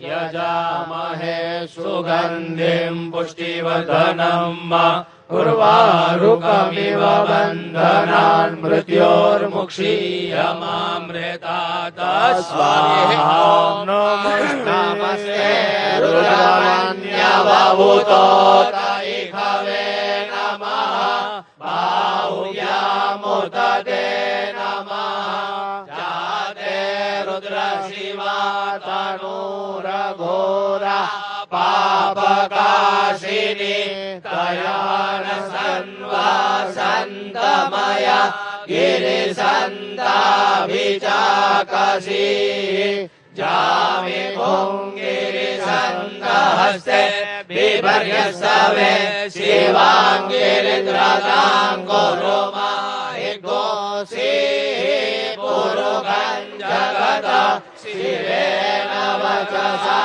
यजामहे सुगन्धिं पुष्टिवर्धनम् उर्वारुकमिव बन्धनान् मृत्योर्मुक्षीयमामृतात् स्वाहा नमस्ते रुद्राण्यवभूतोत इखवे नमः बाहुव्यामुदते नमः जाते रुद्रशिवा तनूरघोरा पापकाशिनी तयान सन्वासन्तमया गिरिसन्ताभिचाकसी जामि भुङ्गिरिसन्तहस्ते बिभर्यसवे शिवाङ्गिरिद्रताङ्गुरुमाहिगोसी पुरुगं जगत शिवेन वचसा